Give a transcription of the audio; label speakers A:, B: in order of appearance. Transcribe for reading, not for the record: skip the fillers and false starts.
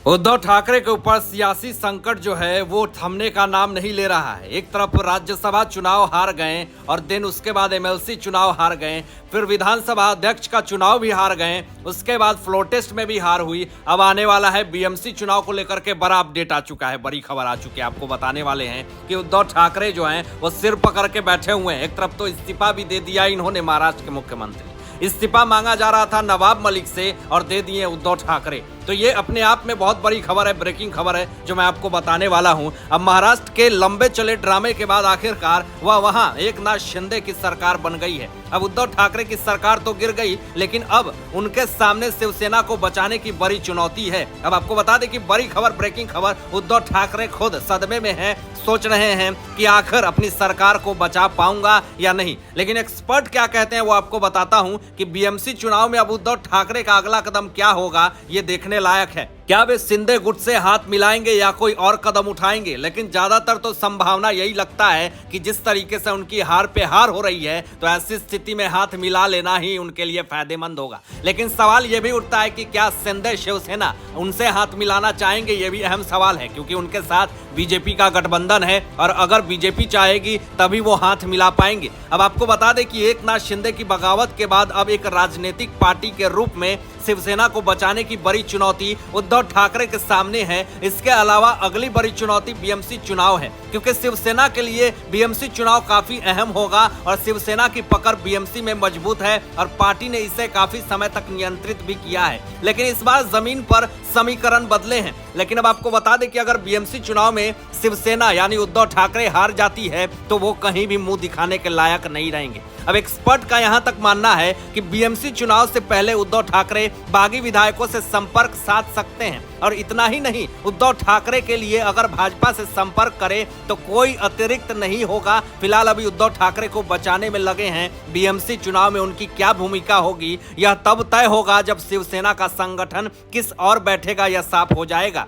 A: उद्धव ठाकरे के ऊपर सियासी संकट जो है वो थमने का नाम नहीं ले रहा है। एक तरफ राज्यसभा चुनाव हार गए और दिन उसके बाद एमएलसी चुनाव हार गए, फिर विधानसभा अध्यक्ष का चुनाव भी हार गए, उसके बाद फ्लोर टेस्ट में भी हार हुई। अब आने वाला है बीएमसी चुनाव को लेकर के बड़ा अपडेट आ चुका है, बड़ी खबर आ चुकी है। आपको बताने वाले हैं कि उद्धव ठाकरे जो हैं वो सिर पकड़ के बैठे हुए हैं। एक तरफ तो इस्तीफा भी दे दिया इन्होंने, महाराष्ट्र के मुख्यमंत्री, इस्तीफा मांगा जा रहा था नवाब मलिक से और दे दिए उद्धव ठाकरे। तो ये अपने आप में बहुत बड़ी खबर है, ब्रेकिंग खबर है जो मैं आपको बताने वाला हूं। अब महाराष्ट्र के लंबे चले ड्रामे के बाद आखिरकार वह वहां एकनाथ शिंदे की सरकार बन गई है। अब उद्धव ठाकरे की सरकार तो गिर गई, लेकिन अब उनके सामने शिवसेना को बचाने की बड़ी चुनौती है। अब आपको बता दें कि बड़ी खबर, ब्रेकिंग खबर, उद्धव ठाकरे खुद सदमे में हैं, सोच रहे हैं कि आखिर अपनी सरकार को बचा पाऊंगा या नहीं। लेकिन एक्सपर्ट क्या कहते हैं वो आपको बताता हूं कि बीएमसी चुनाव में अब उद्धव ठाकरे का अगला कदम क्या होगा ये देखने लायक है। क्या वे शिंदे गुट से हाथ मिलाएंगे या कोई और कदम उठाएंगे? लेकिन ज्यादातर तो संभावना यही लगता है कि जिस तरीके से उनकी हार पे हार हो रही है, तो ऐसी स्थिति में हाथ मिला लेना ही उनके लिए फायदेमंद होगा। लेकिन सवाल यह भी उठता है कि क्या शिंदे शिवसेना उनसे हाथ मिलाना चाहेंगे? ये भी अहम सवाल है, क्योंकि उनके साथ बीजेपी का गठबंधन है और अगर बीजेपी चाहेगी तभी वो हाथ मिला पाएंगे। अब आपको बता दें कि एकनाथ शिंदे की बगावत के बाद अब एक राजनीतिक पार्टी के रूप में शिवसेना को बचाने की बड़ी चुनौती उद्धव ठाकरे के सामने है। इसके अलावा अगली बड़ी चुनौती बीएमसी चुनाव है, क्योंकि शिवसेना के लिए बीएमसी चुनाव काफी अहम होगा और शिवसेना की पकड़ बीएमसी में मजबूत है और पार्टी ने इसे काफी समय तक नियंत्रित भी किया है। लेकिन इस बार जमीन पर समीकरण बदले हैं। लेकिन अब आपको बता दें कि अगर बीएमसी चुनाव में शिवसेना यानी उद्धव ठाकरे हार जाती है तो वो कहीं भी मुंह दिखाने के लायक नहीं रहेंगे। अब एक्सपर्ट का यहां तक मानना है कि बीएमसी चुनाव से पहले उद्धव ठाकरे बागी विधायकों से संपर्क साध सकते हैं। और इतना ही नहीं, उद्धव ठाकरे के लिए अगर भाजपा से संपर्क करे तो कोई अतिरिक्त नहीं होगा। फिलहाल अभी उद्धव ठाकरे को बचाने में लगे हैं। बीएमसी चुनाव में उनकी क्या भूमिका होगी यह तब तय होगा जब शिवसेना का संगठन किस और बैठेगा, यह साफ हो जाएगा।